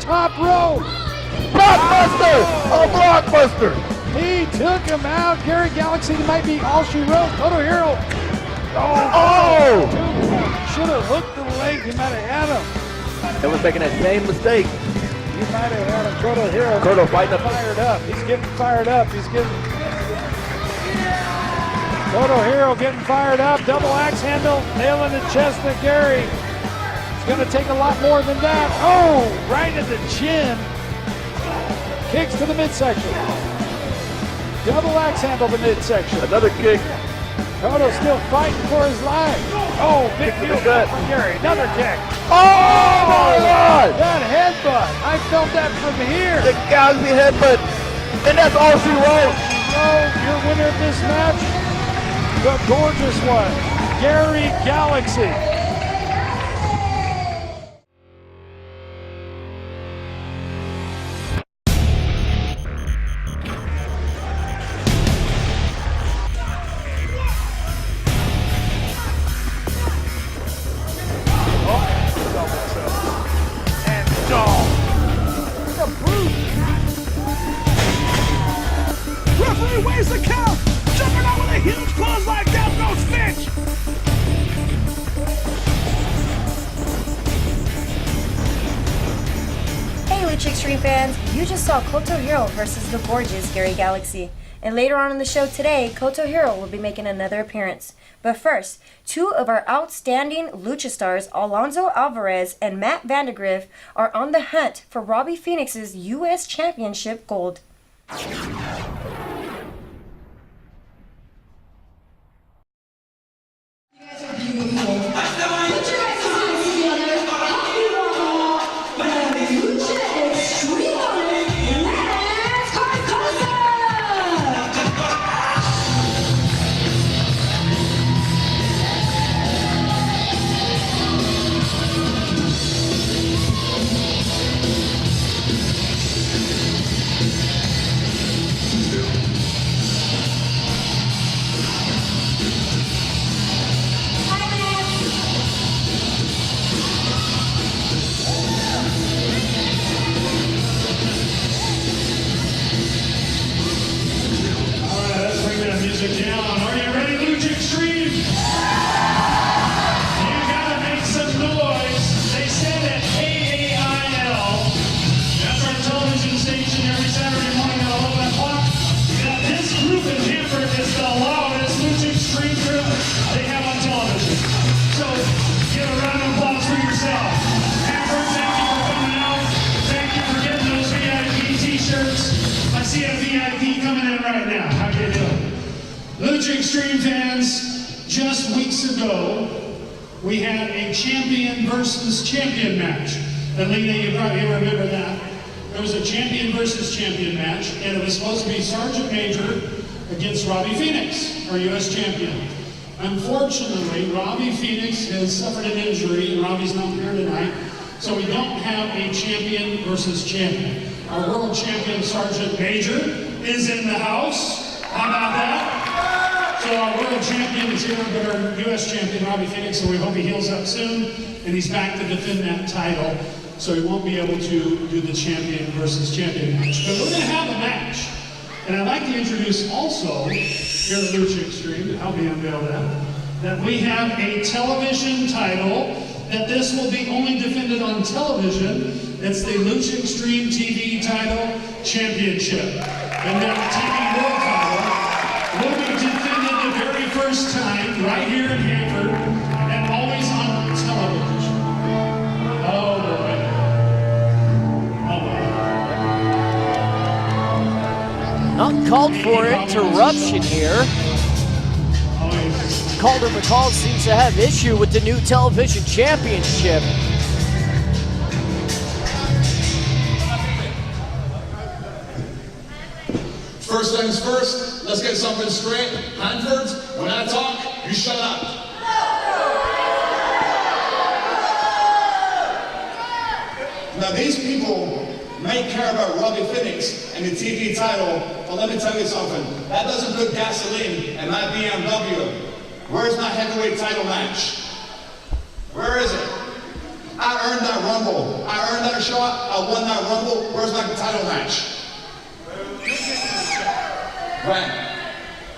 top rope. Blockbuster! A blockbuster! He took him out. Gary Galaxy might be all she wrote. Koto Hiro. Oh! Should have hooked the leg. He might have had him. It was making that same mistake. He might have had him. Koto Hiro. Koto fighting up. Fired up. He's getting fired up. He's getting. Koto Hiro getting fired up. Double axe handle. Nailing the chest of Gary. It's going to take a lot more than that. Oh! Right at the chin. Kicks to the midsection. Double axe handle the midsection. Another kick. Koto still fighting for his life. Oh, big deal from Gary. Another kick. Oh my God! That headbutt. I felt that from here. The Galaxy headbutt. And that's all she wrote. Your winner of this match, the gorgeous one, Gary Galaxy. Where's the count? Jumping out with a huge close like that, no stitch! Hey Lucha Xtreme fans, you just saw Koto Hiro versus the gorgeous Gary Galaxy. And later on in the show today, Koto Hiro will be making another appearance. But first, two of our outstanding Lucha stars, Alonzo Alvarez and Matt Vandergriff, are on the hunt for Robbie Phoenix's U.S. Championship gold. Down. Are you ready, Lucha Xtreme? You gotta make some noise. They said at KAIL, that's our television station every Saturday morning at 11 o'clock, that this group in Hamburg is the loudest Lucha Xtreme group they have on television. So give a round of applause for yourself. Hamburg, thank you for coming out. Thank you for getting those VIP t-shirts. I see a VIP coming in right now. How do you do? Lucha Xtreme fans, just weeks ago, we had a champion versus champion match. And Lena, you probably remember that. There was a champion versus champion match, and it was supposed to be Sergeant Major against Robbie Phoenix, our U.S. champion. Unfortunately, Robbie Phoenix has suffered an injury, and Robbie's not here tonight, so we don't have a champion versus champion. Our world champion, Sergeant Major, is in the house. How about that? So our world champion is here, but our U.S. champion, Robbie Phoenix, so we hope he heals up soon, and he's back to defend that title, so he won't be able to do the champion versus champion match. But we're going to have a match, and I'd like to introduce also, here at Lucha Xtreme, to help me unveil that we have a television title, that this will be only defended on television. It's the Lucha Xtreme TV title championship. And that TV world title will be defended the very first time right here in Hanford and always on television. Oh boy. Oh boy. Not called for interruption here. Calder McCall seems to have issue with the new television championship. First things first, let's get something straight. Hanfords, when I talk, you shut up. Now these people may care about Robbie Phoenix and the TV title, but let me tell you something. That doesn't put gasoline in my BMW. Where's my heavyweight title match? Where is it? I earned that Rumble. I earned that shot. I won that Rumble. Where's my title match? Right.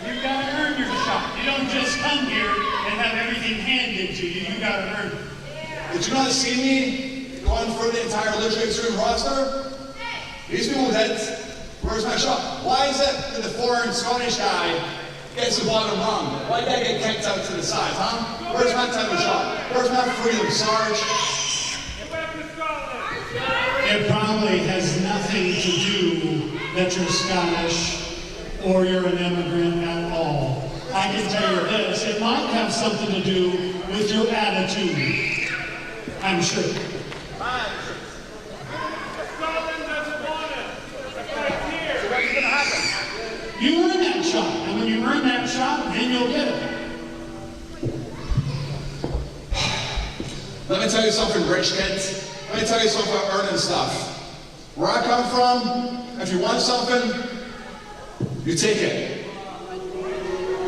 You gotta earn your shot. You don't just come here and have everything handed to you. You gotta earn it. Did you not see me going through the entire Lucha Xtreme roster? These people dead. Where's my shot? Why is it that the foreign Scottish guy gets the bottom rung? Why did I get kicked out to the side, huh? Where's my title shot? Where's my freedom, Sarge? It probably has nothing to do that you're Scottish or you're an immigrant at all. I can tell you this, it might have something to do with your attitude. I'm sure. You earn that shot, and when you earn that shot, then you'll get it. Let me tell you something, rich kids. Let me tell you something about earning stuff. Where I come from, if you want something, you take it.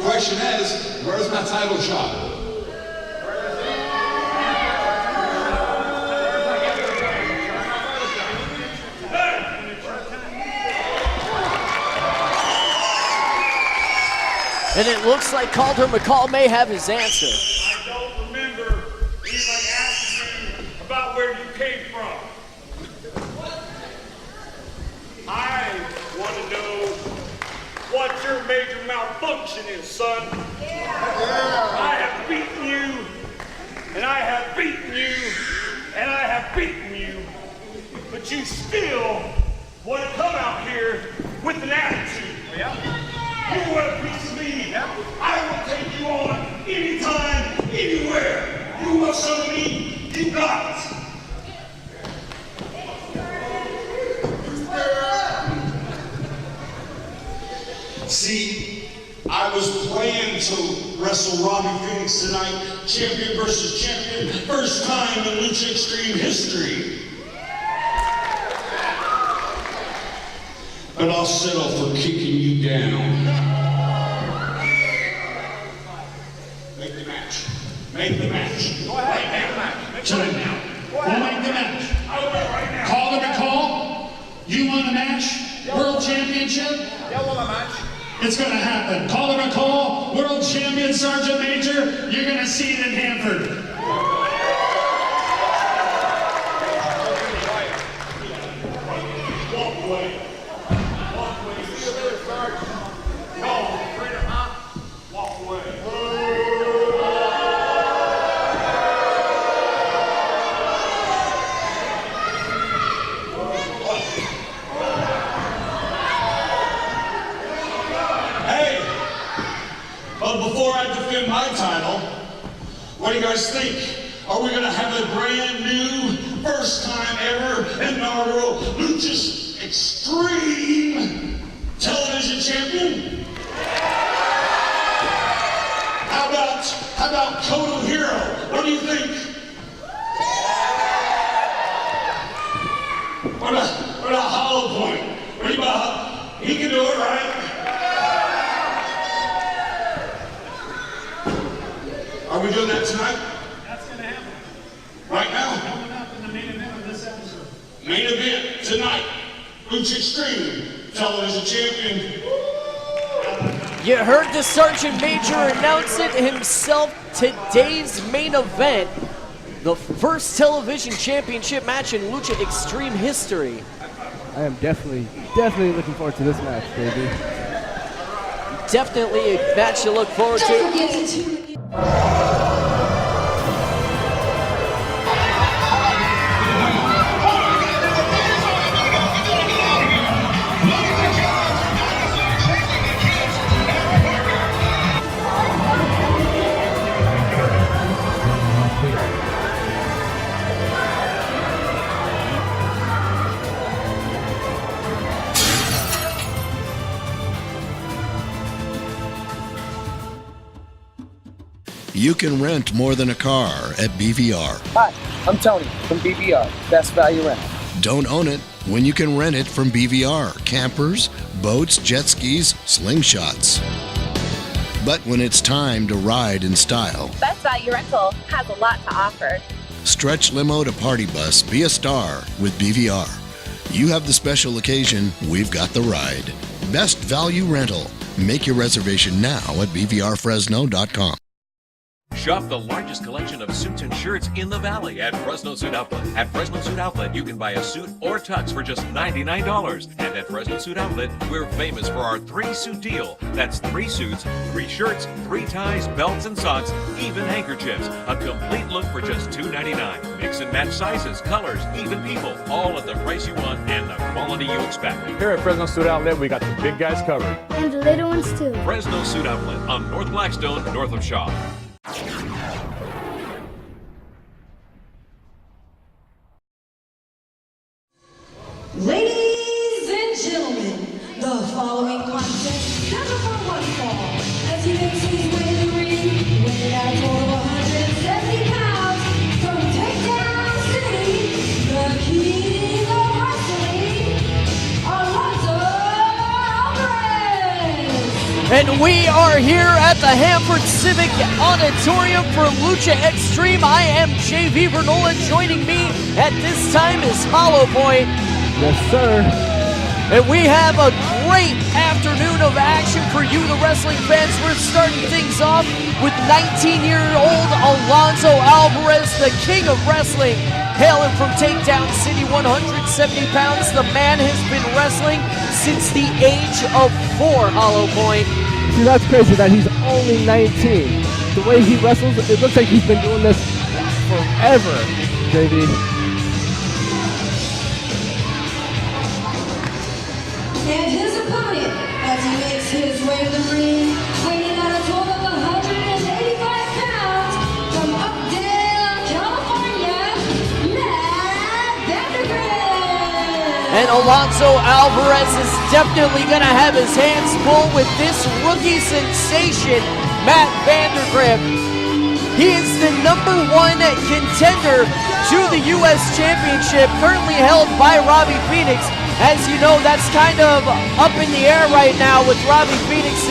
Question is, where's my title shot? And it looks like Calder McCall may have his answer. I don't remember anybody asking you about where you came from. I want to know what your major malfunction is, son. I have beaten you, and I have beaten you, and I have beaten you, but you still want to come out here with an attitude. You want a piece of me? I will take you on anytime, anywhere. You want some of me? You got it. See, I was planning to wrestle Robbie Phoenix tonight, champion versus champion, first time in Lucha Xtreme history. But I'll settle for kicking you down. Make the match. Make the match. Go ahead, make the match. Right now. We'll make the match. I'll do it right now. Calder McCall, you want a match? World Championship? Yeah, I want a match. It's gonna happen. Calder McCall, World Champion Sergeant Major, you're gonna see it in Hanford. Walk away. Walk away. See you later, Sergeant. No, freedom, huh? Walk away. But before I defend my title, what do you guys think? Are we gonna have a brand new, first time ever, inaugural Lucha Xtreme television champion? How about Koto Hiro? What do you think? What about Hollow Point? What do you about? He can do it, right? Are we doing that tonight? That's going to happen. Right now? Coming up in the main event of this episode. Main event tonight. Lucha Xtreme television champion. You heard the Sergeant Major announce it himself. Today's main event, the first television championship match in Lucha Xtreme history. I am definitely looking forward to this match, baby. Definitely a match to look forward to. You can rent more than a car at BVR. Hi, I'm Tony from BVR, Best Value Rental. Don't own it when you can rent it from BVR. Campers, boats, jet skis, slingshots. But when it's time to ride in style, Best Value Rental has a lot to offer. Stretch limo to party bus, be a star with BVR. You have the special occasion, we've got the ride. Best value rental. Make your reservation now at bvrfresno.com. Shop the largest collection of suits and shirts in the Valley at Fresno Suit Outlet. At Fresno Suit Outlet, you can buy a suit or tux for just $99. And at Fresno Suit Outlet, we're famous for our 3-suit deal. That's 3 suits, 3 shirts, 3 ties, belts and socks, even handkerchiefs. A complete look for just $2.99. Mix and match sizes, colors, even people, all at the price you want and the quality you expect. Here at Fresno Suit Outlet, we got the big guys covered. And the little ones too. Fresno Suit Outlet on North Blackstone, north of Shaw. Ladies and gentlemen, the following contest never for one fall as he makes his way to the ring, weighing out a total of 170 pounds from Takedown City, the king of wrestling, Alonzo Alvarez. And we are here at the Hanford Civic Auditorium for Lucha Xtreme. I am JV Vernola. Joining me at this time is Hollow Point. Yes, sir. And we have a great afternoon of action for you, the wrestling fans. We're starting things off with 19-year-old Alonzo Alvarez, the king of wrestling, hailing from Takedown City, 170 pounds. The man has been wrestling since the age of 4, Hollow Point. See, that's crazy that he's only 19. The way he wrestles, it looks like he's been doing this forever, JV. And his opponent, as he makes his way to the ring, weighing out a total of 185 pounds, from Updale, California, Vandergriff. And Alonzo Alvarez is definitely going to have his hands full with this rookie sensation, Matt Vandergriff. He is the #1 contender to the U.S. Championship, currently held by Robbie Phoenix. As you know, that's kind of up in the air right now with Robbie Phoenix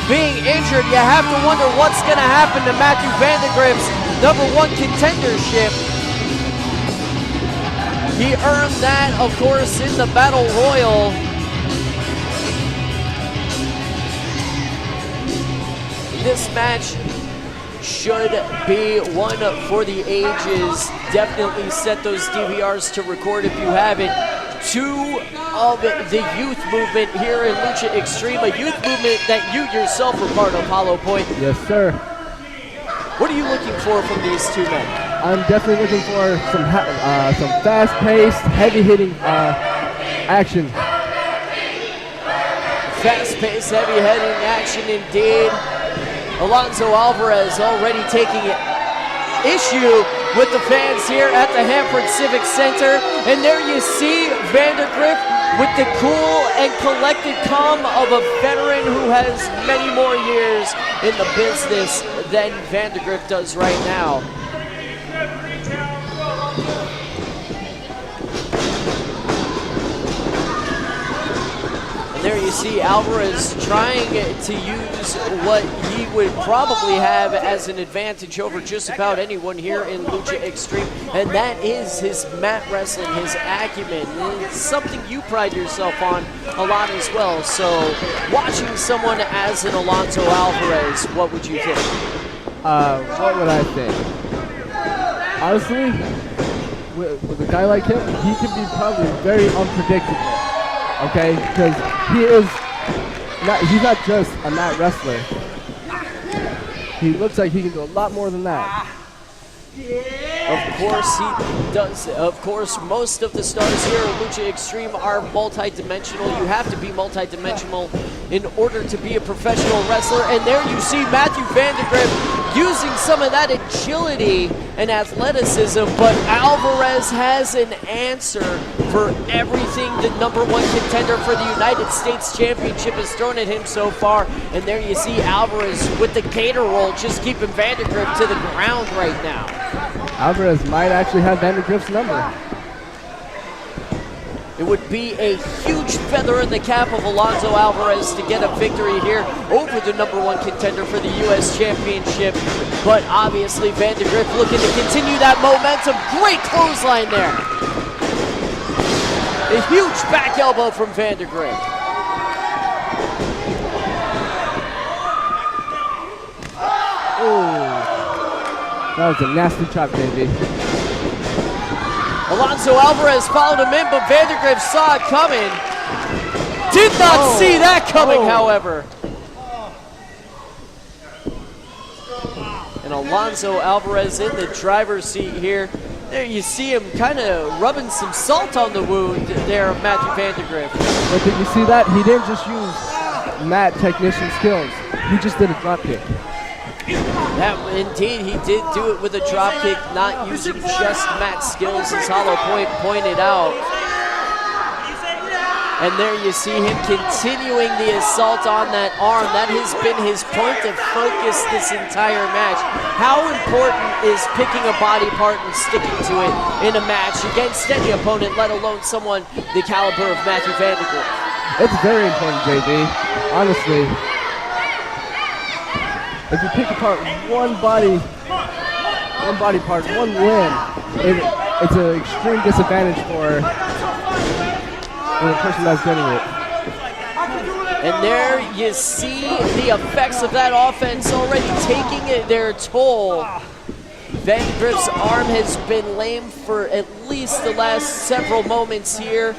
being injured. You have to wonder what's going to happen to Matthew Vandergriff's #1 contendership. He earned that, of course, in the Battle Royal. This match should be one for the ages. Definitely set those DVRs to record if you haven't. 2 of the youth movement here in Lucha Xtreme, a youth movement that you yourself were part of, Hollow Point. Yes, sir. What are you looking for from these 2 men? I'm definitely looking for some fast-paced, heavy-hitting action. Fast-paced, heavy-hitting action indeed. Alonzo Alvarez already taking issue with the fans here at the Hanford Civic Center. And there you see Vandergriff with the cool and collected calm of a veteran who has many more years in the business than Vandergriff does right now. And there you see Alvarez trying to use what he would probably have as an advantage over just about anyone here in Lucha Xtreme, and that is his mat wrestling, his acumen. It's something you pride yourself on a lot as well. So watching someone as an Alonzo Alvarez, what would you think? What would I think? Honestly, with a guy like him, he can be probably very unpredictable. Okay, because he's not just a mat wrestler. He looks like he can do a lot more than that. Of course he does. Of course, most of the stars here at Lucha Xtreme are multi-dimensional. You have to be multi-dimensional in order to be a professional wrestler. And there you see Matthew Vandergriff using some of that agility and athleticism, but Alvarez has an answer for everything the #1 contender for the United States Championship has thrown at him so far. And there you see Alvarez with the gator roll, just keeping Vandergriff to the ground right now. Alvarez might actually have Vandergriff's number. It would be a huge feather in the cap of Alonzo Alvarez to get a victory here over the #1 contender for the U.S. Championship. But obviously Vandergriff looking to continue that momentum. Great clothesline there. A huge back elbow from Vandergriff. Oh, that was a nasty chop, baby. Alonzo Alvarez followed him in, but Vandergriff saw it coming. Did not see that coming, however. And Alonzo Alvarez in the driver's seat here. There you see him kind of rubbing some salt on the wound there of Matthew Vandergriff. But did you see that? He didn't just use mat technician skills. He just did a drop kick. That, indeed, he did do it with a drop kick, not using just mat skills, as Hollow Point pointed out. And there you see him continuing the assault on that arm. That has been his point of focus this entire match. How important is picking a body part and sticking to it in a match against any opponent, let alone someone the caliber of Matthew Vandergriff? It's very important, JD. Honestly. If you pick apart one body part, one limb, it's an extreme disadvantage for the person that's getting it. And there you see the effects of that offense already taking their toll. Vandergriff's arm has been lame for at least the last several moments here.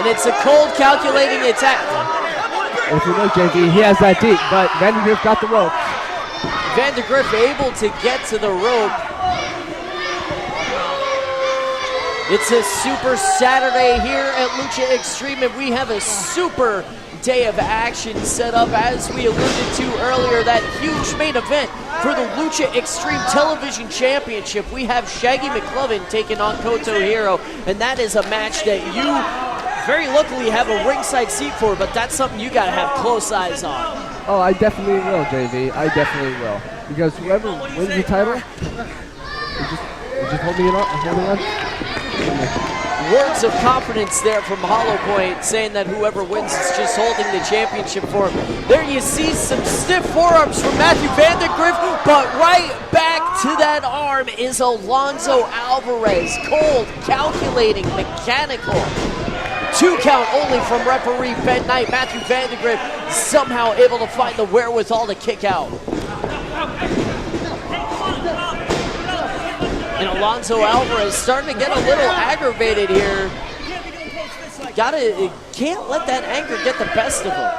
And it's a cold, calculating attack. If you look, JD, he has that deep, but Vandergriff got the rope. Vandergriff able to get to the rope. It's a super Saturday here at Lucha Xtreme, and we have a super day of action set up, as we alluded to earlier, that huge main event for the Lucha Xtreme Television Championship. We have Shaggy McLoven taking on Koto Hiro, and that is a match that you very luckily have a ringside seat for, but that's something you gotta have close eyes on. Oh, I definitely will, JV. I definitely will. Because whoever wins the title, just holding on. Words of confidence there from Hollow Point, saying that whoever wins is just holding the championship for him. There you see some stiff forearms from Matthew Vandergriff, but right back to that arm is Alonzo Alvarez. Cold, calculating, mechanical. 2 count only from referee Ben Knight. Matthew Vandergriff somehow able to find the wherewithal to kick out. And Alonzo Alvarez starting to get a little aggravated here. Can't let that anger get the best of him.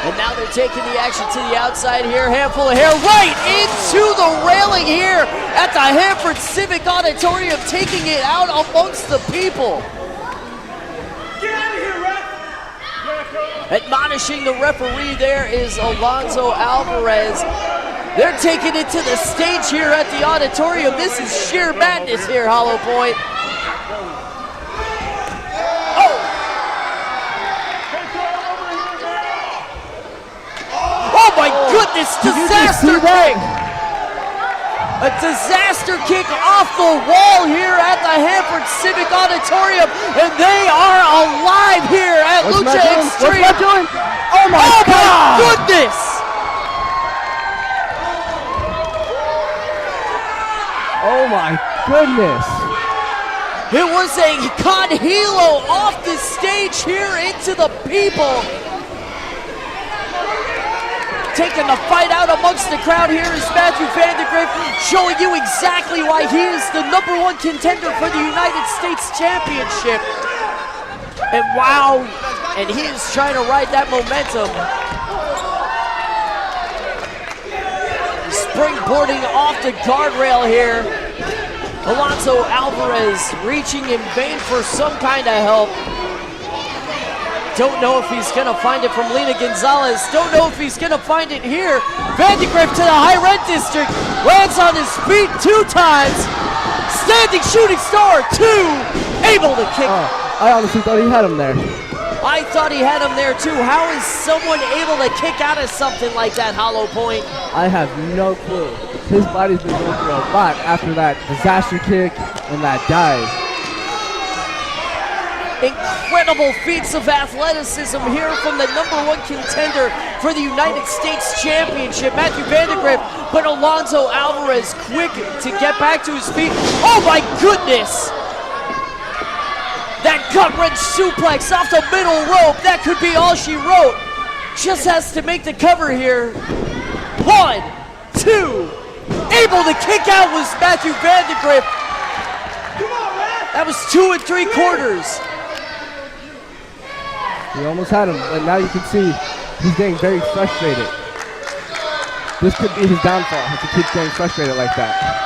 And now they're taking the action to the outside here. Handful of hair right into the railing here at the Hanford Civic Auditorium, taking it out amongst the people. Get out of here, ref! Admonishing the referee there is Alonzo Alvarez. They're taking it to the stage here at the auditorium. This is sheer madness here, Hollow Point. Oh my goodness, disaster kick! A disaster kick off the wall here at the Hanford Civic Auditorium, and they are alive here at Lucha Xtreme. What's that doing? Oh my God! Goodness! Oh my goodness! It was a Hiro off the stage here into the people. Taking the fight out amongst the crowd here is Matthew Vandergriff, showing you exactly why he is the #1 contender for the United States Championship. And wow, and he is trying to ride that momentum. Springboarding off the guardrail here. Alonzo Alvarez reaching in vain for some kind of help. Don't know if he's gonna find it from Lena Gonzalez. Don't know if he's gonna find it here. Vandergriff to the high red district. Lands on his feet 2 times. Standing shooting star 2. Able to kick. I honestly thought he had him there. I thought he had him there too. How is someone able to kick out of something like that, Hollow Point? I have no clue. His body's been going through a lot after that disaster kick and that dive. Incredible feats of athleticism here from the #1 contender for the United States Championship, Matthew Vandergriff, but Alonzo Alvarez quick to get back to his feet. Oh my goodness! That gut-wrench suplex off the middle rope, that could be all she wrote. Just has to make the cover here. 1, 2. Able to kick out was Matthew Vandergriff. That was 2 3/4. He almost had him, but now you can see he's getting very frustrated. This could be his downfall if he keeps getting frustrated like that.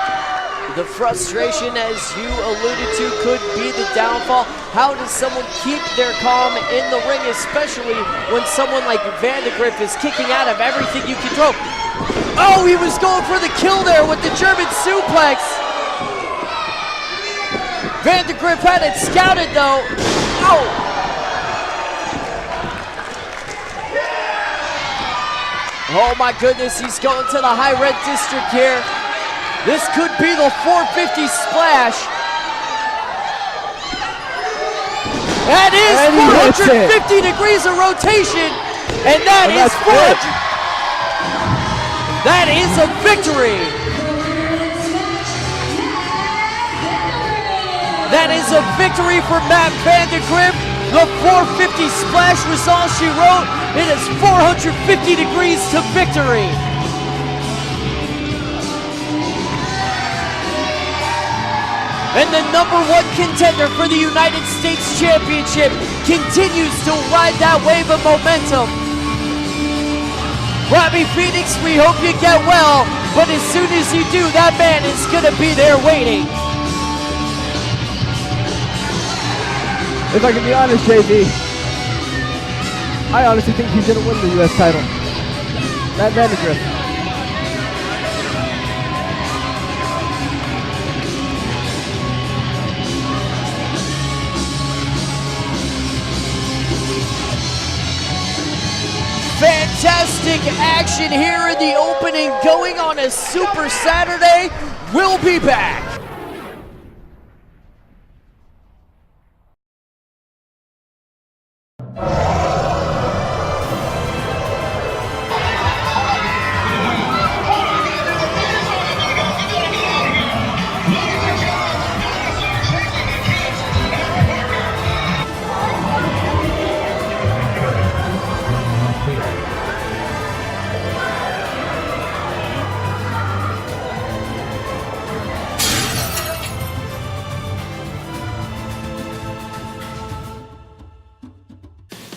The frustration, as you alluded to, could be the downfall. How does someone keep their calm in the ring, especially when someone like Vandergriff is kicking out of everything you can throw? Oh, he was going for the kill there with the German suplex. Vandergriff had it scouted though. Oh! Oh my goodness, he's going to the high red district here. This could be the 450 splash. That is 450 degrees of rotation. And that is 400. That is a victory. That is a victory for Matt Vandergriff. The 450 splash was all she wrote. It is 450 degrees to victory. And the #1 contender for the United States Championship continues to ride that wave of momentum. Robbie Phoenix, we hope you get well, but as soon as you do, that man is gonna be there waiting. If I can be honest, JV, I honestly think he's gonna win the U.S. title. Matt Vandergriff. Fantastic action here in the opening, going on a Super Saturday. We'll be back.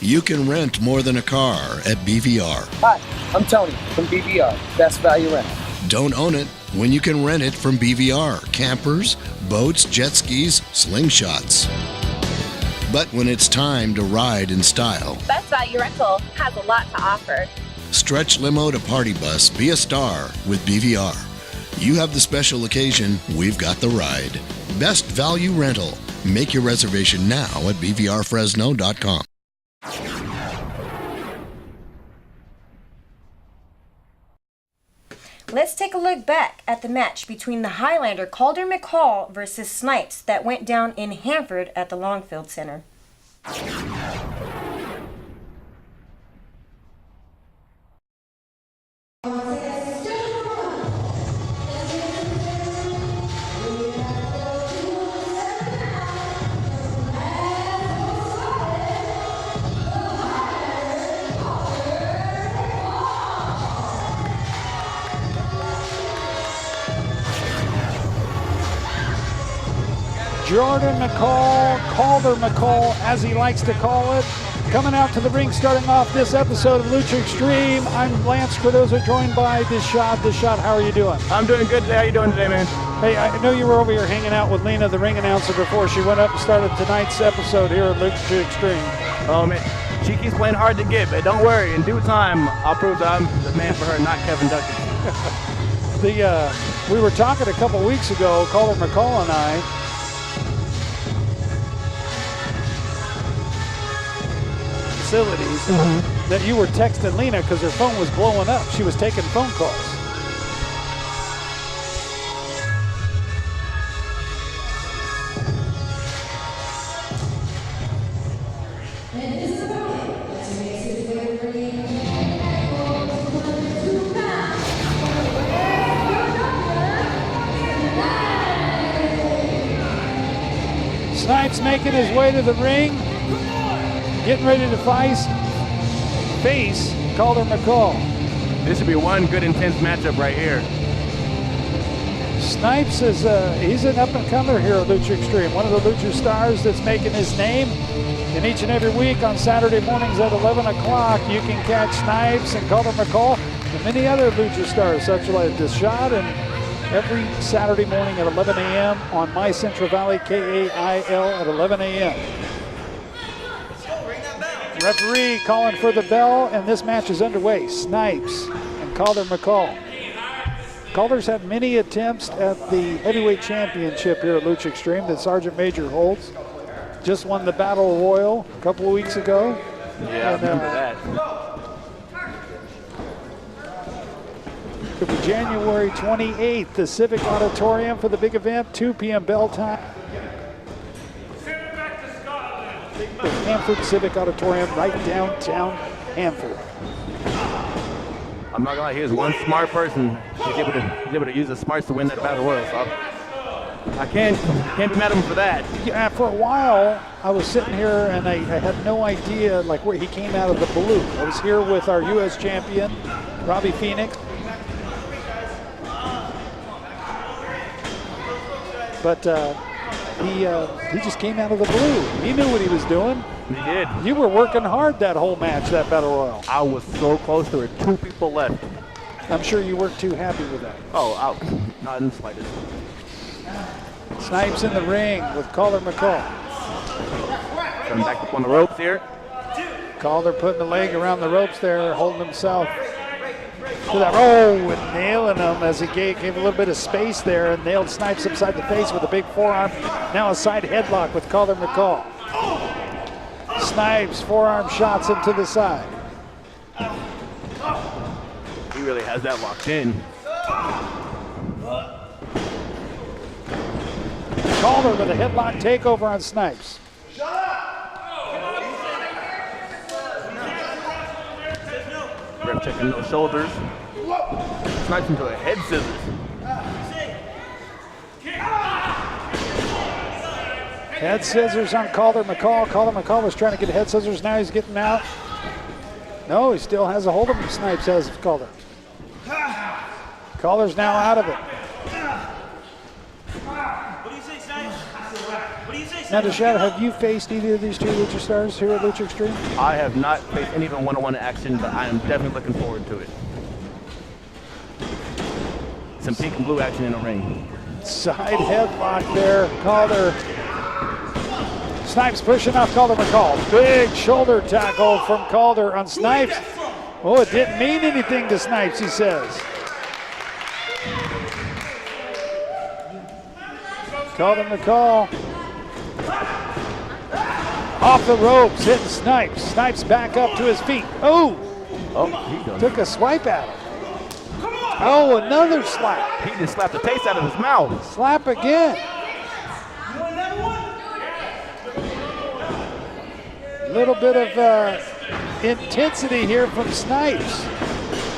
You can rent more than a car at BVR. Hi, I'm Tony from BVR, Best Value Rental. Don't own it when you can rent it from BVR. Campers, boats, jet skis, slingshots. But when it's time to ride in style, Best Value Rental has a lot to offer. stretch limo to party bus, be a star with BVR. You have the special occasion, we've got the ride. Best Value Rental. Make your reservation now at bvrfresno.com. Let's take a look back at the match between the Highlander Calder McCall versus Snipes that went down in Hanford at the Longfield Center. Jordan McCall, Calder McCall, as he likes to call it, coming out to the ring, starting off this episode of Lucha Xtreme. I'm Lance Cardozo, joined by Dishad. Dishad, how are you doing? I'm doing good today. How you doing today, man? Hey, I know you were over here hanging out with Lena, the ring announcer, before she went up and started tonight's episode here at Lucha Xtreme. Oh, man. She keeps playing hard to get, but don't worry. In due time, I'll prove that I'm the man for her, not Kevin Duckett. We were talking a couple weeks ago, Calder McCall and I, facilities, that you were texting Lena because her phone was blowing up. She was taking phone calls. Snipes making his way to the ring, getting ready to face Calder McCall. This should be one good, intense matchup right here. Snipes is he's an up-and-comer here at Lucha Xtreme, one of the Lucha stars that's making his name. And each and every week on Saturday mornings at 11 o'clock, you can catch Snipes and Calder McCall and many other Lucha stars, such like Deshad, and every Saturday morning at 11 a.m. on My Central Valley, KAIL at 11 a.m. Referee calling for the bell, and this match is underway. Snipes and Calder McCall. Calder's had many attempts at the heavyweight championship here at Lucha Xtreme that Sergeant Major holds. Just won the Battle Royal a couple of weeks ago. Yeah, I remember that. It'll be January 28th, the Civic Auditorium for the big event, 2 p.m. bell time. The Hanford Civic Auditorium, right downtown Hanford. I'm not gonna lie, he is one smart person. He's able to use his smarts to win that Battle Royal, so I can't be mad at him for that. Yeah, for a while, I was sitting here and I had no idea like where he came out of the blue. I was here with our U.S. champion, Robbie Phoenix. But he just came out of the blue. He knew what he was doing. He did. You were working hard that whole match, that Battle Royal. I was so close. There were 2 people left. I'm sure you weren't too happy with that. Oh, not in the slightest. Snipes in the ring with Calder McCall. Coming back up on the ropes here. Calder putting the leg around the ropes there, holding himself to that. Oh, and nailing him as he gave a little bit of space there and nailed Snipes upside the face with a big forearm. Now a side headlock with Calder McCall. Snipes, forearm shots into the side. He really has that locked in. Calder with a headlock takeover on Snipes. Ref checking those shoulders. Snipes into a head scissors. Head scissors on Calder McCall. Calder McCall was trying to get head scissors. Now he's getting out. No, he still has a hold of him. Snipes has Calder. Calder's now out of it. Now, Deshad, have you faced either of these 2 Lucha stars here at Lucha Xtreme? I have not faced any even one-on-one action, but I am definitely looking forward to it. Some pink and blue action in the ring. Side headlock there, Calder. Snipes pushing off Calder McCall. Big shoulder tackle from Calder on Snipes. Oh, it didn't mean anything to Snipes, he says. Calder McCall. Off the ropes, hitting Snipes. Snipes back up to his feet. Oh, took a swipe at him. Oh, another slap. He just slapped the taste out of his mouth. Slap again. A little bit of intensity here from Snipes.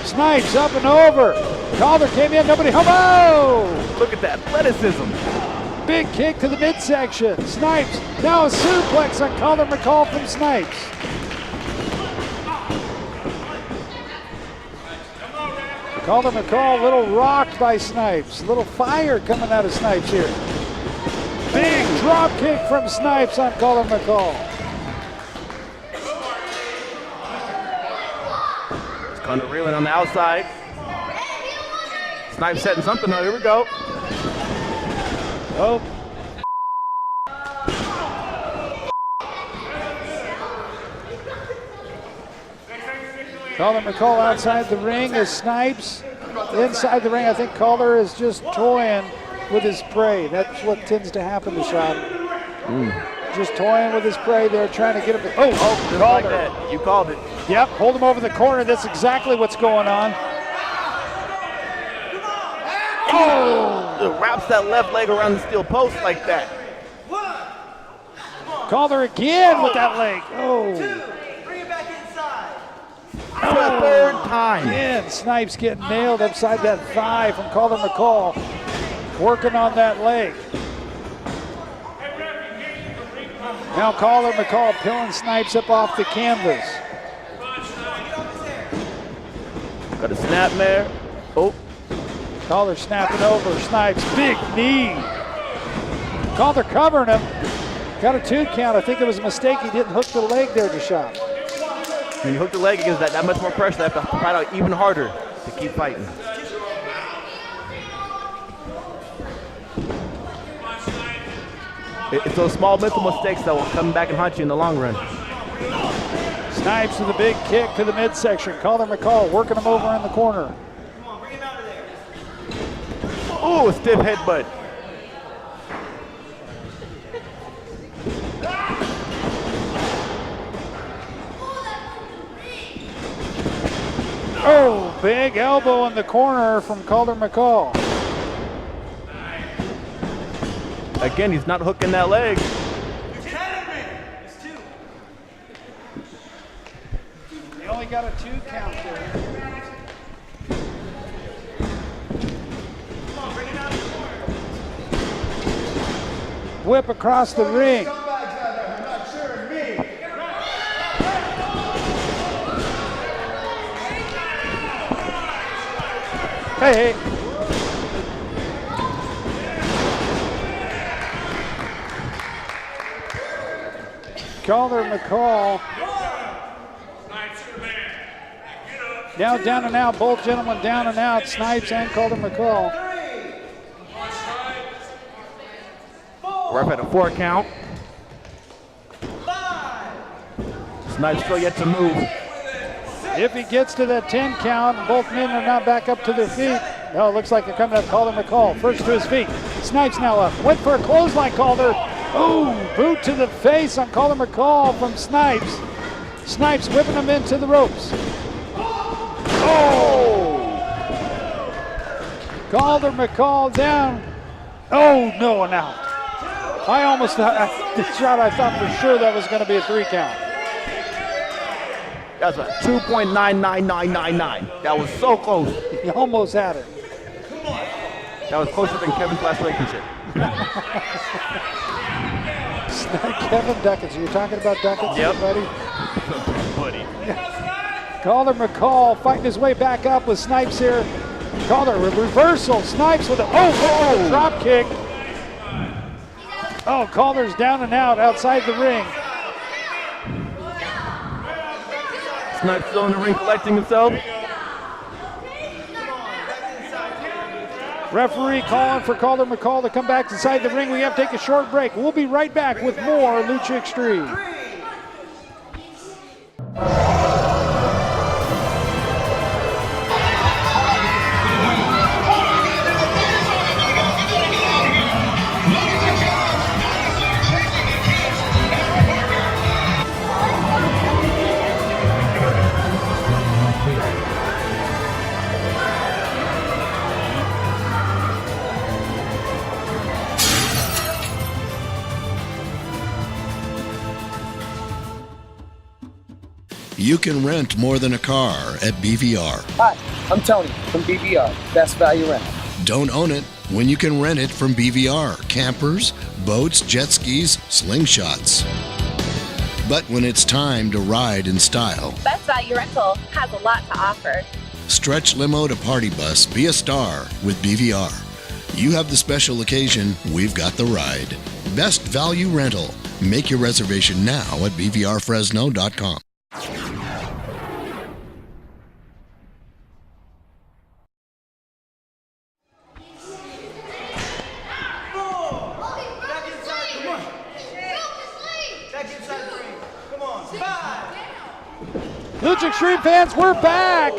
Snipes up and over. Calder came in, nobody home. Oh! Look at that athleticism. Big kick to the midsection. Snipes, now a suplex on Calder McCall from Snipes. Calder McCall, a little rocked by Snipes. A little fire coming out of Snipes here. Big drop kick from Snipes on Calder McCall. It's kind of reeling on the outside. Snipes setting something up. Here we go. Oh. Calder McCall outside the ring as Snipes. Inside the ring, I think Calder is just toying with his prey. That's what tends to happen to Shop. Just toying with his prey there, trying to get him. Just like that. You called it. Yep, hold him over the corner. That's exactly what's going on. Oh! Wraps that left leg around the steel post like that. Calder again with that leg. Oh. Bring it back inside. Oh, third time. Again, Snipes getting nailed upside that thigh from Calder McCall. Working on that leg. Now Calder McCall peeling Snipes up off the canvas. Got a snap there. Oh. Calder snapping over. Snipes, big knee. Calder covering him. Got a 2 count. I think it was a mistake. He didn't hook the leg there to Shop. When you hook the leg against that much more pressure, they have to fight out even harder to keep fighting. It's those small mental mistakes that will come back and haunt you in the long run. Snipes with a big kick to the midsection. Calder McCall working him over in the corner. Oh, a stiff headbutt. Oh, big elbow in the corner from Calder McCall. Again, he's not hooking that leg. He only got a 2 count there. Whip across the ring. Hey. Calder McCall. Now down and out. Both gentlemen down and out. Snipes and Calder McCall. Ref at a 4 count. Snipes still yet to move. If he gets to that 10 count, both men are not back up to their feet. No, it looks like they're coming up. Calder McCall first to his feet. Snipes now up. Went for a clothesline, Calder. Ooh, boot to the face on Calder McCall from Snipes. Snipes whipping him into the ropes. Oh! Calder McCall down. Oh, no, and out. I almost thought, the shot I thought for sure that was going to be a 3 count. That's a 2.99999. That was so close. He almost had it. That was closer than Kevin's last relationship. Kevin Duckett. You're talking about Duckett, yep. buddy? Buddy. Calder McCall fighting his way back up with Snipes here. Calder reversal. Snipes with a drop kick. Oh, Calder's down and out outside the ring. Snipes still in the ring collecting himself. Referee calling for Calder McCall to come back inside the ring. We have to take a short break. We'll be right back with more Lucha Xtreme. You can rent more than a car at BVR. Hi, I'm Tony from BVR, Best Value Rental. Don't own it when you can rent it from BVR. Campers, boats, jet skis, slingshots. But when it's time to ride in style, Best Value Rental has a lot to offer. stretch limo to party bus, be a star with BVR. You have the special occasion, we've got the ride. Best Value Rental. Make your reservation now at bvrfresno.com. Lucha Xtreme fans, we're back.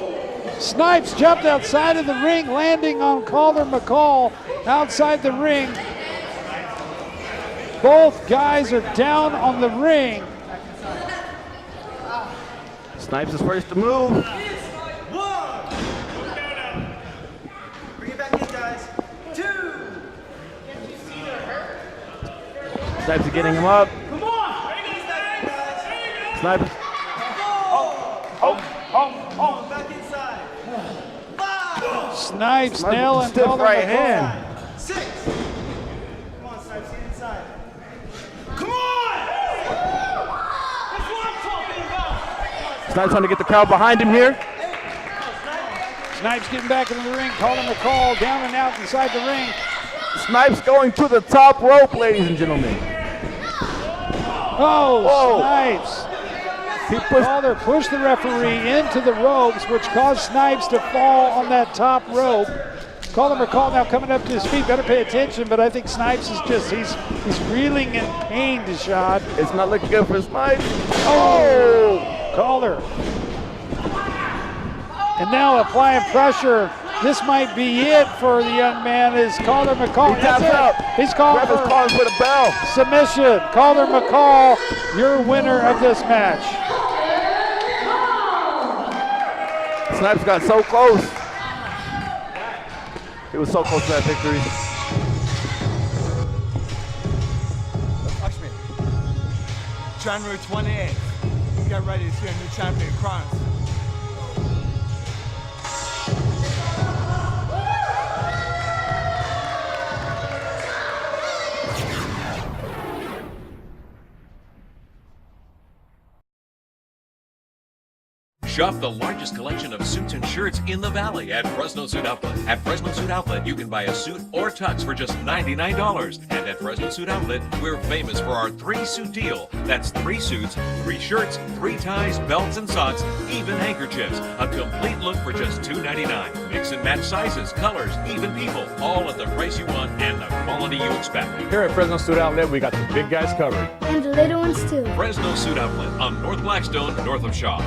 Snipes jumped outside of the ring, landing on Calder McCall outside the ring. Both guys are down on the ring. Snipes is first to move. Bring it back in, guys. 2. Snipes is getting him up. Come on. Snipes. Back inside. 5. Snipes nailing stiff Calder right McCall. hand. 6. Come on, Snipes, get inside. Come on! That's what I'm talking about. Snipes trying to get the crowd behind him here. Snipes getting back into the ring. Calder McCall down and out inside the ring. Snipes going to the top rope, ladies and gentlemen. Oh, Whoa. Snipes. Calder pushed the referee into the ropes, which caused Snipes to fall on that top rope. Calder McCall now coming up to his feet. Better pay attention, but I think Snipes is just, he's reeling in pain, Deshad. It's not looking good for Snipes. Oh, Calder. And now applying pressure. This might be it for the young man is Calder McCall. He taps out. He's calling Ref is for calling for the bell. submission. Calder McCall, your winner of this match. Snipes got so close. He was so close to that victory. Watch me. January 28th. Get ready to see a new champion crowned. Shop the largest collection of suits and shirts in the Valley at Fresno Suit Outlet. At Fresno Suit Outlet, you can buy a suit or tux for just $99. And at Fresno Suit Outlet, we're famous for our 3-suit deal. That's 3 suits, 3 shirts, 3 ties, belts and socks, even handkerchiefs. A complete look for just $2.99. Mix and match sizes, colors, even people, all at the price you want and the quality you expect. Here at Fresno Suit Outlet, we got the big guys covered. And the little ones too. Fresno Suit Outlet on North Blackstone, north of Shaw.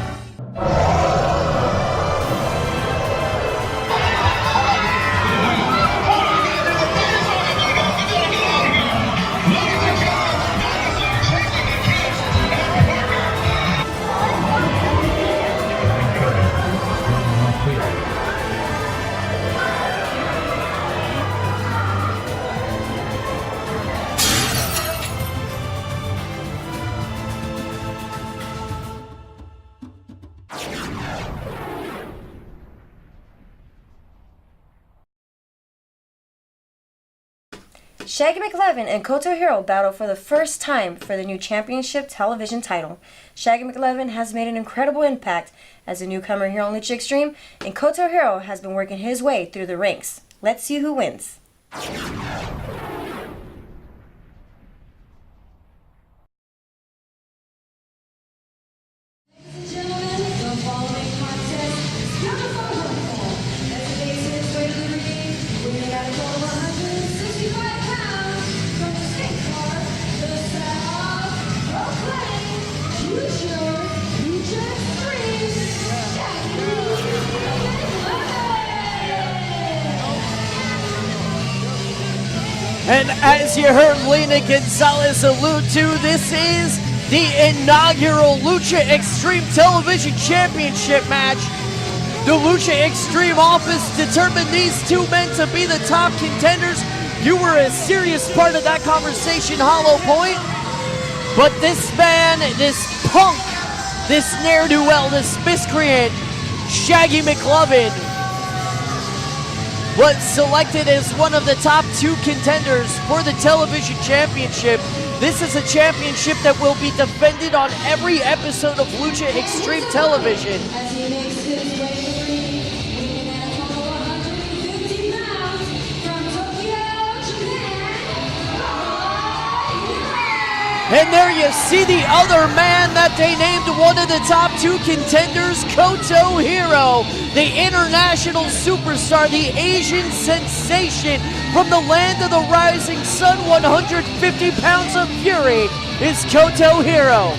Shaggy McLoven and Koto Hiro battle for the first time for the new championship television title. Shaggy McLoven has made an incredible impact as a newcomer here on Lucha Xtreme, and Koto Hiro has been working his way through the ranks. Let's see who wins. And as you heard Lena Gonzalez allude to, this is the inaugural Lucha Xtreme Television Championship match. The Lucha Xtreme office determined these 2 men to be the top contenders. You were a serious part of that conversation, Hollow Point. But this man, this punk, this ne'er-do-well, this miscreant, Shaggy McLoven, was selected as one of the top 2 contenders for the television championship. This is a championship that will be defended on every episode of Lucha Xtreme Television. As he makes his way to the ring, weighing at a total of 150 pounds, from Tokyo, Japan, And there you see the other man that they named one of the top 2 contenders, Koto Hiro, the international superstar, the Asian sensation from the land of the rising sun. 150 pounds of fury is Koto Hiro.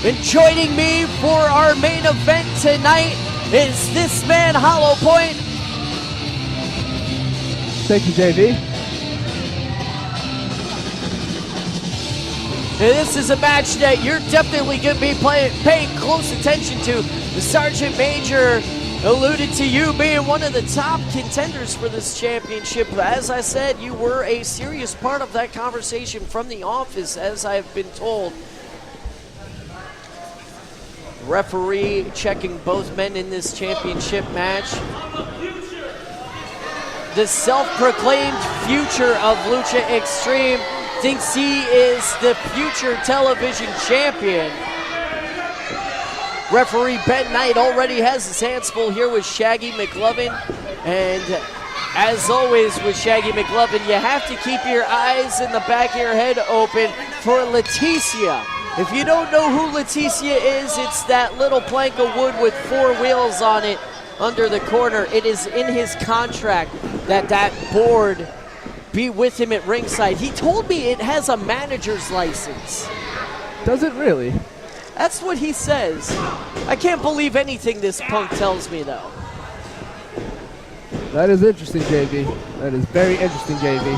And joining me for our main event tonight is this man, Hollow Point. Thank you, JV. And this is a match that you're definitely going to be paying close attention to. The Sergeant Major alluded to you being one of the top contenders for this championship. As I said, you were a serious part of that conversation from the office, as I've been told. Referee checking both men in this championship match. The self-proclaimed future of Lucha Xtreme thinks he is the future television champion. Referee Ben Knight already has his hands full here with Shaggy McLoven. And as always with Shaggy McLoven, you have to keep your eyes in the back of your head open for Leticia. If you don't know who Leticia is, it's that little plank of wood with 4 wheels on it under the corner. It is in his contract that that board be with him at ringside. He told me it has a manager's license. Does it really? That's what he says. I can't believe anything this punk tells me, though. That is interesting, JV. That is very interesting, JV.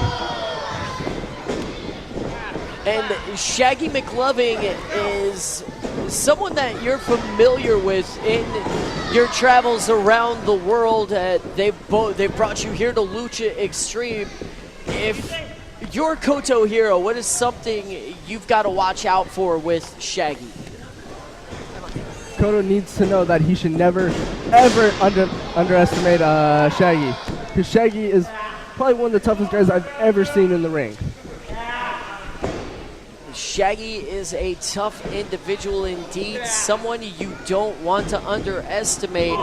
And Shaggy McLovin is someone that you're familiar with in your travels around the world. They brought you here to Lucha Xtreme. If you're Koto Hiro, what is something you've got to watch out for with Shaggy? Koto needs to know that he should never, ever underestimate Shaggy. Because Shaggy is probably one of the toughest guys I've ever seen in the ring. Shaggy is a tough individual indeed, someone you don't want to underestimate.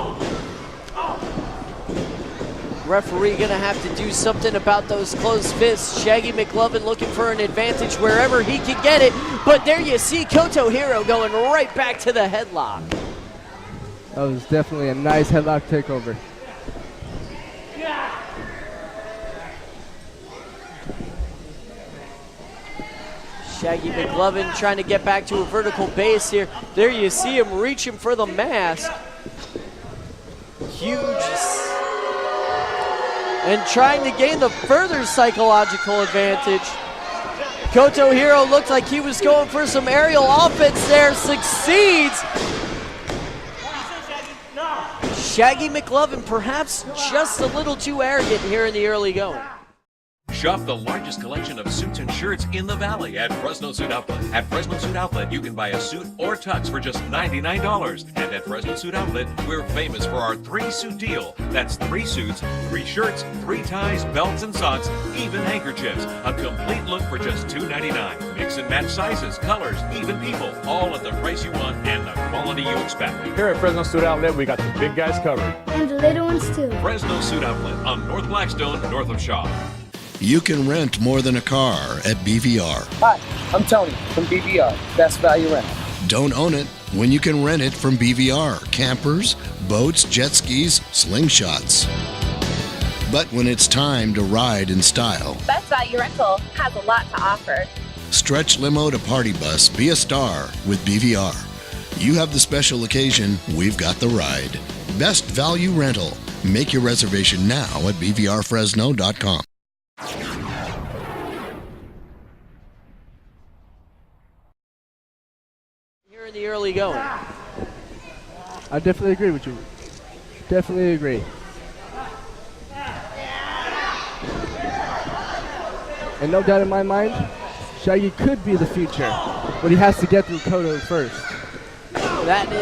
Referee gonna have to do something about those closed fists. Shaggy McLoven looking for an advantage wherever he can get it, but there you see Koto Hiro going right back to the headlock. That was definitely a nice headlock takeover. Shaggy McLoven trying to get back to a vertical base here. There you see him reaching for the mask. Huge. And trying to gain the further psychological advantage. Koto Hiro looked like he was going for some aerial offense there. Succeeds. Shaggy McLoven perhaps just a little too arrogant here in the early going. Shop the largest collection of suits and shirts in the Valley at Fresno Suit Outlet. At Fresno Suit Outlet, you can buy a suit or tux for just $99. And at Fresno Suit Outlet, we're famous for our 3-suit deal. That's 3 suits, 3 shirts, 3 ties, belts and socks, even handkerchiefs. A complete look for just $2.99. Mix and match sizes, colors, even people, all at the price you want and the quality you expect. Here at Fresno Suit Outlet, we got the big guys covered. And the little ones too. Fresno Suit Outlet on North Blackstone, north of Shaw. You can rent more than a car at BVR. Hi, I'm Tony from BVR, Best Value Rental. Don't own it when you can rent it from BVR. Campers, boats, jet skis, slingshots. But when it's time to ride in style, Best Value Rental has a lot to offer. stretch limo to party bus, be a star with BVR. You have the special occasion, we've got the ride. Best Value Rental. Make your reservation now at bvrfresno.com. Here in the early going. I definitely agree with you. Definitely agree. And no doubt in my mind, Shaggy could be the future, but he has to get through Koto first. That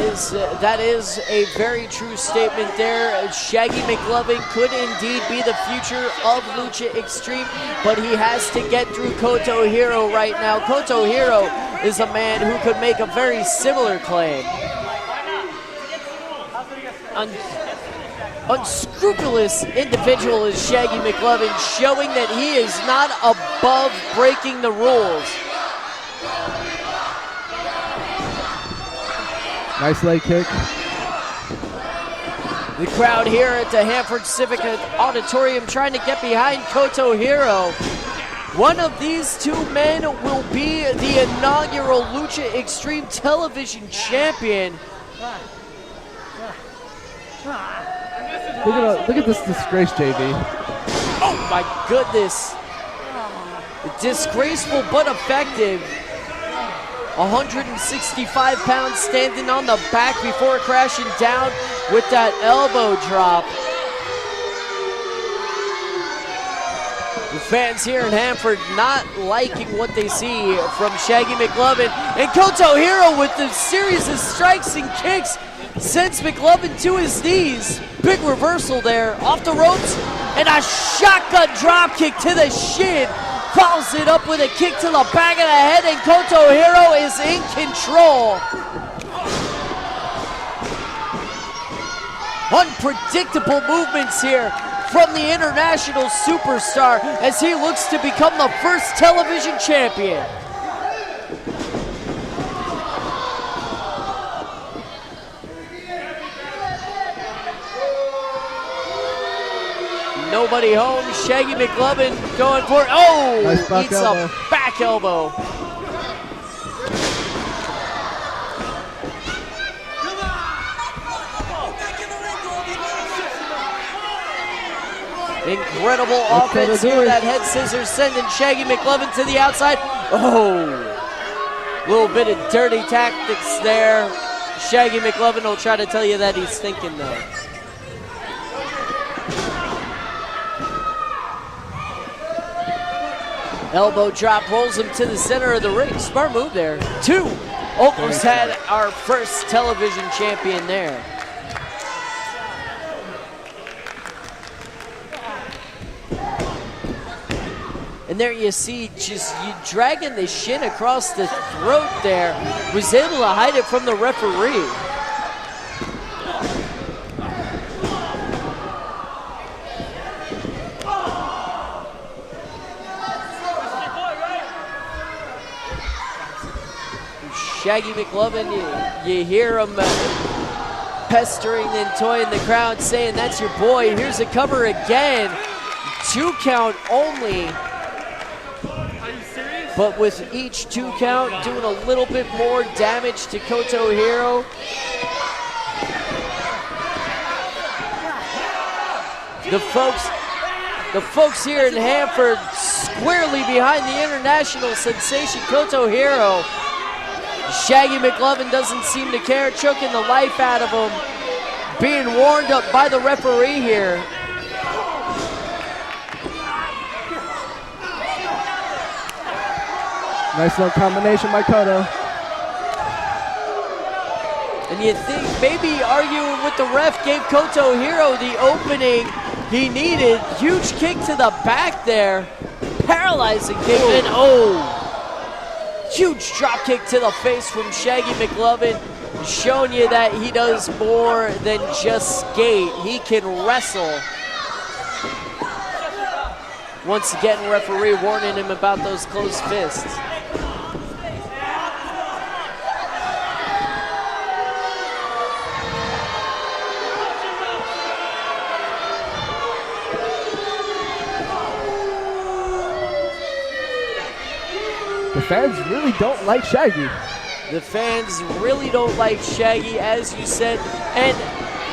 is a very true statement there. Shaggy McLoven could indeed be the future of Lucha Xtreme, but he has to get through Koto Hiro right now. Koto Hiro is a man who could make a very similar claim. Unscrupulous individual is Shaggy McLoven, showing that he is not above breaking the rules. Nice leg kick. The crowd here at the Hanford Civic Auditorium trying to get behind Koto Hiro. One of these two men will be the inaugural Lucha Extreme Television Champion. Look at this disgrace, JV. Oh my goodness. Disgraceful but effective. 165 pounds standing on the back before crashing down with that elbow drop. The fans here in Hanford not liking what they see from Shaggy McLoven. And Koto Hiro with the series of strikes and kicks sends McLoven to his knees. Big reversal there, off the ropes, and a shotgun drop kick to the shin. Follows it up with a kick to the back of the head, and Koto Hiro is in control. Unpredictable movements here from the international superstar as he looks to become the first television champion. Nobody home. Shaggy McLoven going for it. Oh, nice back eats elbow. a back elbow. Incredible offense here. That head scissors sending Shaggy McLoven to the outside. Oh, a little bit of dirty tactics there. Shaggy McLoven will try to tell you that he's thinking though. Elbow drop rolls him to the center of the ring. Smart move there. Two. Almost had our first television champion there. And there you see just you dragging the shin across the throat there. Was able to hide it from the referee. Shaggy McLoven, you hear him pestering and toying the crowd, saying, "That's your boy." Here's a cover again. 2 count only. But with each 2 count, doing a little bit more damage to Koto Hiro. The folks here in Hanford squarely behind the international sensation Koto Hiro. Shaggy McLoven doesn't seem to care, choking the life out of him. Being warned up by the referee here. Nice little combination by Koto. And you think maybe arguing with the ref gave Koto Hiro the opening he needed. Huge kick to the back there. Paralyzing kick, and huge drop kick to the face from Shaggy McLoven, showing you that he does more than just skate. He can wrestle. Once again, referee warning him about those closed fists. The fans really don't like Shaggy. The fans really don't like Shaggy, as you said. And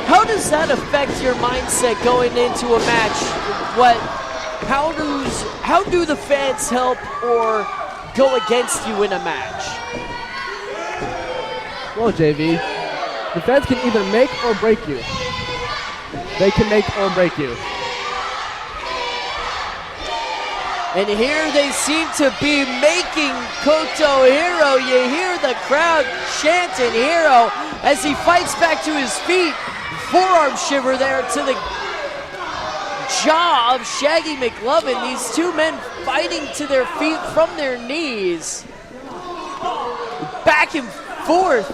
how does that affect your mindset going into a match? How do the fans help or go against you in a match? Well, JV, the fans can either make or break you. They can make or break you. And here they seem to be making Koto Hiro. You hear the crowd chanting Hiro as he fights back to his feet. Forearm shiver there to the jaw of Shaggy McLoven. These two men fighting to their feet from their knees. Back and forth.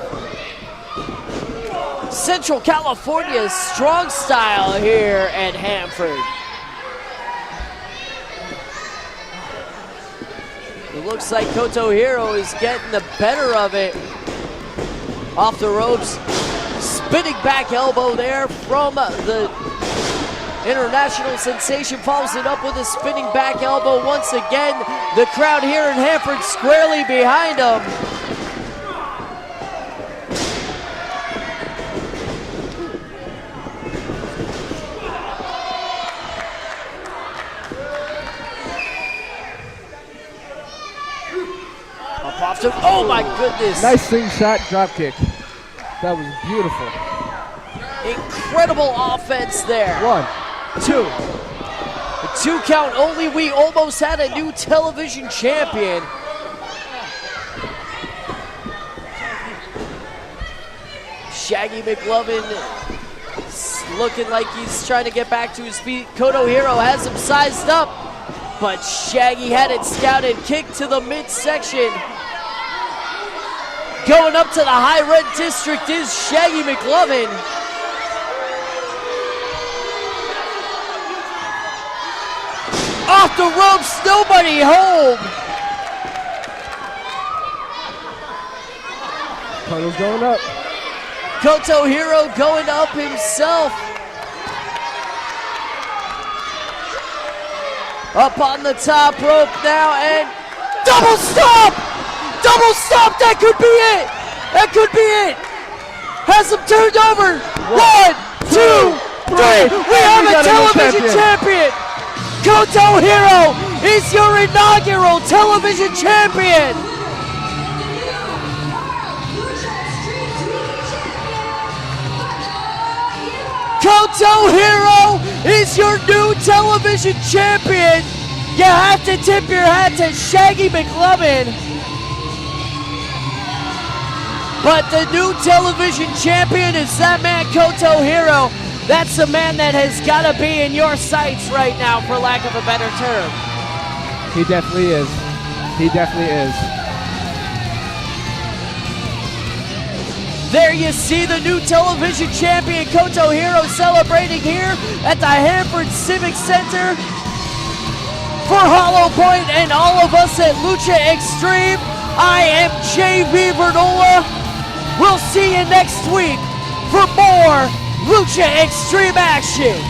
Central California strong style here at Hanford. It looks like Koto Hiro is getting the better of it. Off the ropes. Spinning back elbow there from the International sensation follows it up with a spinning back elbow once again. The crowd here in Hanford squarely behind him. Oh my goodness. Nice slingshot drop kick. That was beautiful. Incredible offense there. 1, 2. A 2 count only. We almost had a new television champion. Shaggy McLoven looking like he's trying to get back to his feet. Koto Hiro has him sized up, but Shaggy had it scouted. Kick to the midsection. Going up to the high red district is Shaggy McLoven. Off the ropes, nobody home. Koto's going up. Koto Hiro going up himself. Up on the top rope now and double stop! Double stop, that could be it! That could be it! Has him turned over! 1, 2, 3! We have a television champion! Koto Hiro is your inaugural television champion! Koto Hiro is your new television champion! You have to tip your hat to Shaggy McLoven. But the new television champion is that man, Koto Hiro. That's the man that has got to be in your sights right now, for lack of a better term. He definitely is. He definitely is. There you see the new television champion, Koto Hiro, celebrating here at the Hanford Civic Center. For Hollow Point and all of us at Lucha Xtreme, I am J.V. Vernola. We'll see you next week for more Lucha Xtreme action.